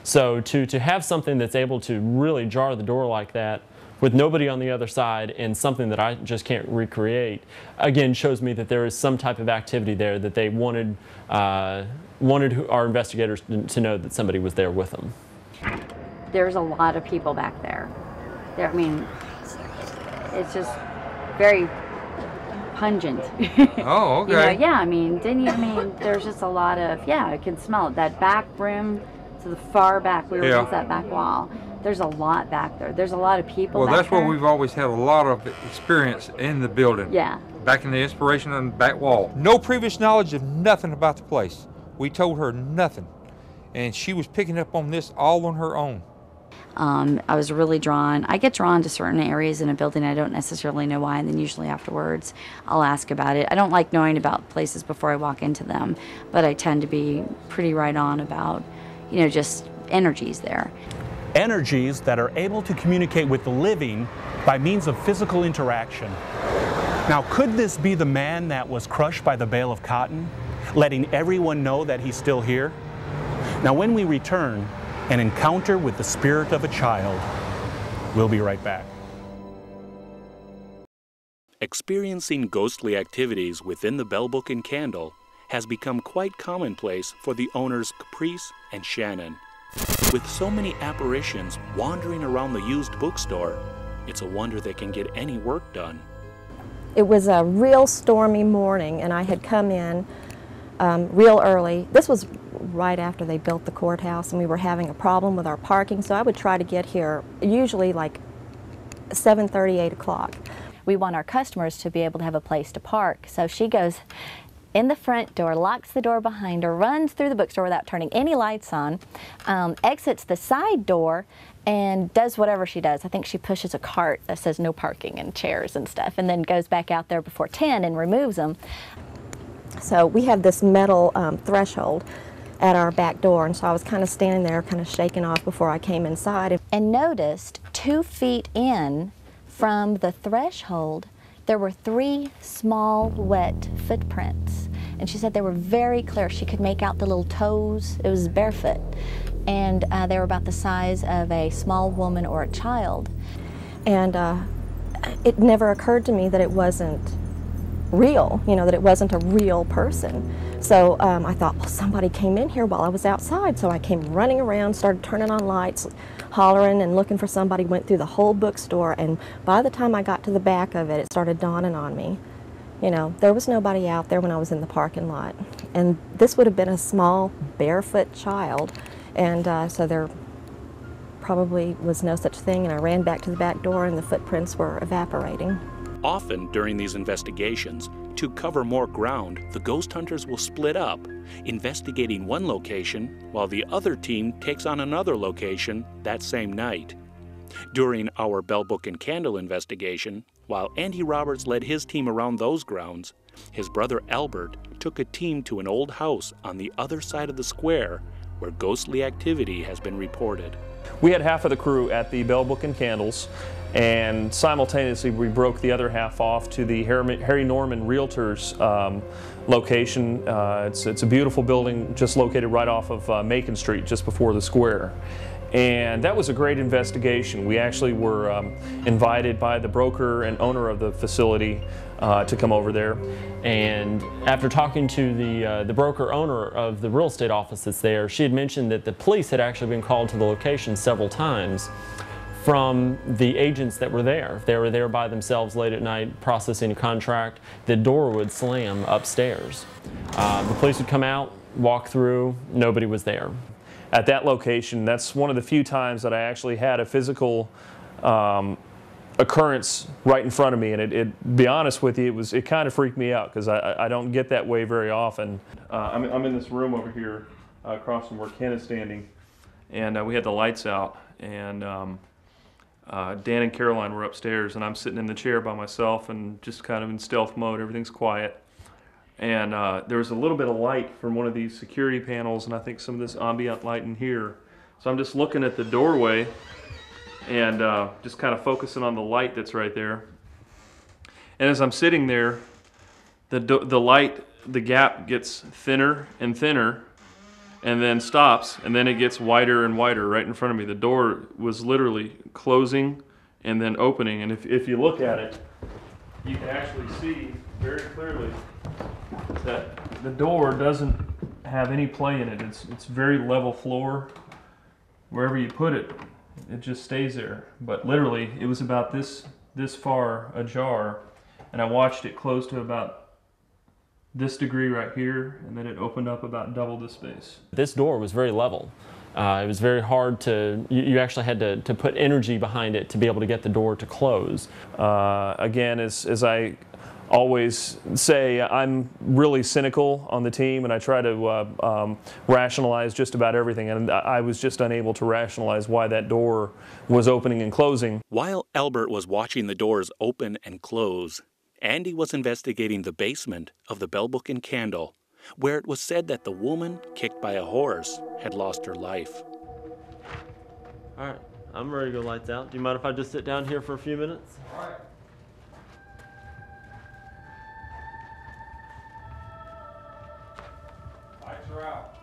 So to have something that's able to really jar the door like that with nobody on the other side and something that I just can't recreate, again, shows me that there is some type of activity there that they wanted our investigators to know that somebody was there with them. There's a lot of people back there. I mean, it's just very pungent. Oh, okay. You know, yeah, I mean, there's just a lot of, yeah, I can smell it. That back room to the far back, we were against that back wall. There's a lot back there. There's a lot of people Well, back that's there. where we've always had a lot of experience in the building. Yeah. Back in the inspiration on the back wall. No previous knowledge of nothing about the place. We told her nothing. And she was picking up on this all on her own. I was really drawn. I get drawn to certain areas in a building. I don't necessarily know why, and then usually afterwards I'll ask about it. I don't like knowing about places before I walk into them, but I tend to be pretty right on about, you know, just energies there. Energies that are able to communicate with the living by means of physical interaction. Now, could this be the man that was crushed by the bale of cotton, letting everyone know that he's still here? Now, when we return, an encounter with the spirit of a child. We'll be right back. Experiencing ghostly activities within the Bell Book and Candle has become quite commonplace for the owners Caprice and Shannon. With so many apparitions wandering around the used bookstore, it's a wonder they can get any work done. It was a real stormy morning, and I had come in real early. This was right after they built the courthouse, and we were having a problem with our parking, so I would try to get here usually like 7:30, 8 o'clock. We want our customers to be able to have a place to park, so she goes in the front door, locks the door behind her, runs through the bookstore without turning any lights on, exits the side door, and does whatever she does. I think she pushes a cart that says no parking and chairs and stuff, and then goes back out there before 10 and removes them. So we have this metal threshold at our back door, and so I was kind of standing there, kind of shaking off before I came inside. And noticed 2 feet in from the threshold, there were 3 small wet footprints. And she said they were very clear. She could make out the little toes. It was barefoot. And they were about the size of a small woman or a child. And it never occurred to me that it wasn't real, you know, that it wasn't a real person. So I thought, well, somebody came in here while I was outside. So I came running around, started turning on lights, hollering and looking for somebody, went through the whole bookstore, and by the time I got to the back of it, it started dawning on me. You know, there was nobody out there when I was in the parking lot. And this would have been a small, barefoot child. And so there probably was no such thing, and I ran back to the back door and the footprints were evaporating. Often during these investigations, to cover more ground, the ghost hunters will split up, investigating one location while the other team takes on another location that same night. During our Bell Book and Candle investigation, while Andy Roberts led his team around those grounds, his brother Albert took a team to an old house on the other side of the square where ghostly activity has been reported. We had half of the crew at the Bell Book and Candles, and simultaneously we broke the other half off to the Harry Norman Realtors location. It's a beautiful building just located right off of Macon Street, just before the square. And that was a great investigation. We actually were invited by the broker and owner of the facility to come over there. And after talking to the broker owner of the real estate office that's there, she had mentioned that the police had actually been called to the location several times from the agents that were there. If they were there by themselves late at night processing a contract, the door would slam upstairs. The police would come out, walk through, nobody was there. At that location, that's one of the few times that I actually had a physical occurrence right in front of me, and to be honest with you, it kind of freaked me out because I don't get that way very often. I'm in this room over here across from where Ken is standing, and we had the lights out, and Dan and Caroline were upstairs, and I'm sitting in the chair by myself and just kind of in stealth mode. Everything's quiet. And there was a little bit of light from one of these security panels, and I think some of this ambient light in here. So I'm just looking at the doorway and just kind of focusing on the light that's right there. And as I'm sitting there, the light, the gap gets thinner and thinner, and then stops, and then it gets wider and wider right in front of me. The door was literally closing and then opening, and if you look at it, you can actually see very clearly that the door doesn't have any play in it. It's very level floor. Wherever you put it, it just stays there. But literally, it was about this far ajar, and I watched it close to about this degree right here, and then it opened up about double the space. This door was very level. It was very hard to, you actually had to put energy behind it to be able to get the door to close. Again, as I always say, I'm really cynical on the team, and I try to rationalize just about everything, and I was just unable to rationalize why that door was opening and closing. While Albert was watching the doors open and close, Andy was investigating the basement of the Bell Book and Candle, where it was said that the woman kicked by a horse had lost her life. All right, I'm ready to go lights out. Do you mind if I just sit down here for a few minutes? All right. Lights are out.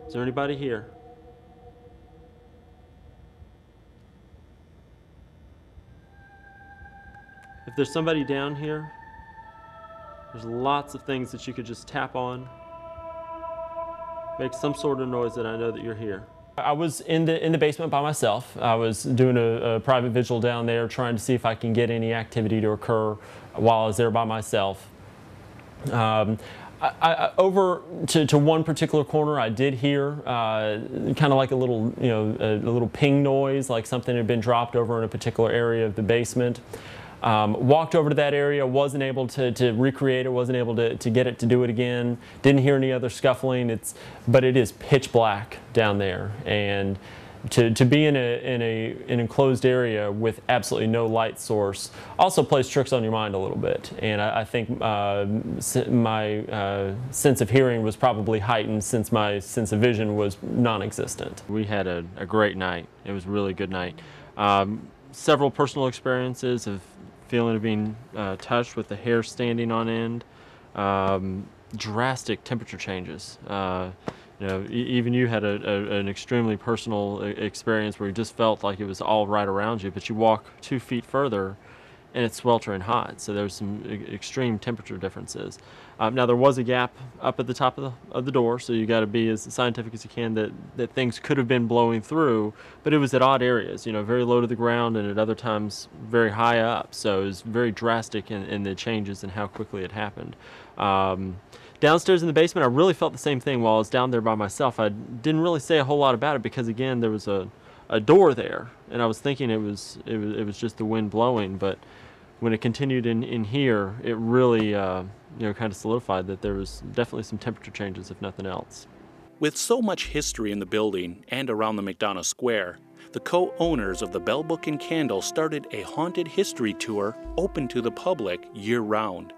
Is there anybody here? If there's somebody down here, there's lots of things that you could just tap on. Make some sort of noise that I know that you're here. I was in the basement by myself. I was doing a private vigil down there, trying to see if I can get any activity to occur while I was there by myself. Over to one particular corner, I did hear kind of like a little, a little ping noise, like something had been dropped over in a particular area of the basement. Walked over to that area, wasn't able to recreate it, wasn't able to get it to do it again. Didn't hear any other scuffling. But it is pitch black down there, and to be in an enclosed area with absolutely no light source also plays tricks on your mind a little bit. And I think my sense of hearing was probably heightened since my sense of vision was non-existent. We had a great night. It was a really good night. Several personal experiences of feeling of being touched with the hair standing on end, drastic temperature changes. Even you had an extremely personal experience where you just felt like it was all right around you, but you walk 2 feet further and it's sweltering hot. So there's some extreme temperature differences. Now there was a gap up at the top of the door, so you got to be as scientific as you can that things could have been blowing through, but it was at odd areas, very low to the ground and at other times very high up. So it was very drastic in the changes and how quickly it happened. Downstairs in the basement, I really felt the same thing while I was down there by myself. I didn't really say a whole lot about it because, again, there was a door there, and I was thinking it was just the wind blowing. But when it continued in here, it really kind of solidified that there was definitely some temperature changes, if nothing else. With so much history in the building and around the McDonough Square, the co-owners of the Bell Book and Candle started a haunted history tour open to the public year-round.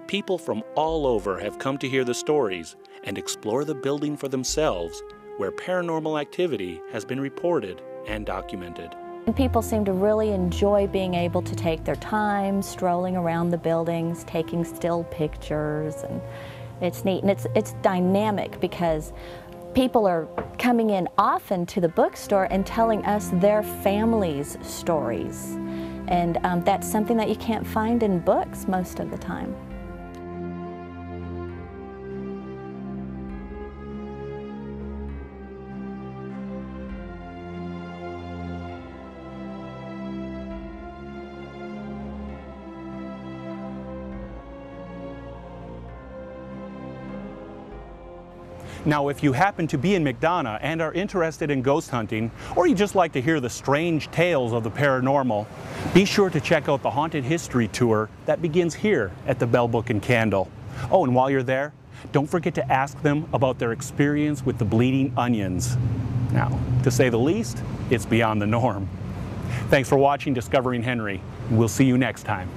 People from all over have come to hear the stories and explore the building for themselves, where paranormal activity has been reported and documented. And people seem to really enjoy being able to take their time strolling around the buildings, taking still pictures, and it's neat. And it's dynamic because people are coming in often to the bookstore and telling us their families' stories. And that's something that you can't find in books most of the time. Now, if you happen to be in McDonough and are interested in ghost hunting, or you just like to hear the strange tales of the paranormal, be sure to check out the Haunted History Tour that begins here at the Bell Book and Candle. Oh, and while you're there, don't forget to ask them about their experience with the bleeding onions. Now, to say the least, it's beyond the norm. Thanks for watching Discovering Henry. We'll see you next time.